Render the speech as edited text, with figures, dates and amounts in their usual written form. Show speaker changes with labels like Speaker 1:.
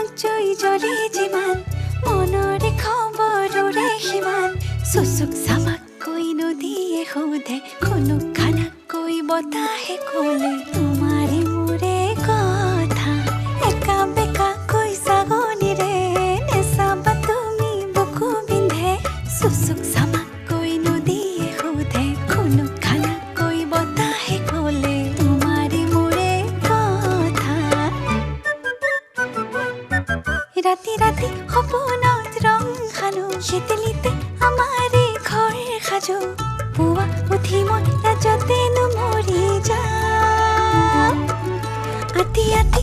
Speaker 1: তোমাক জয়ী জ্বলি যিমান মনৰে খবৰৰে সিমান চুচুক চামাকৈ নদীয়ে সোধে খুনুক খানাকৈ বতাহে ক'লে তোমাৰে মোৰে কথা একা বেকাকৈ ছাগলীৰে নেচাবা তুমি বুকু বিন্ধে চুচুক চামাকৈ নদীয়ে সোধে খুনুক খানাকৈ বতাহে ক'লে তোমাৰে মোৰে কথা ৰাতি ৰাতি সপোনত ৰং সানো শীতলিতে আমাৰে ঘৰ সাজো পুৱা উঠি মই লাজতে মৰি যাওঁ আতি আতি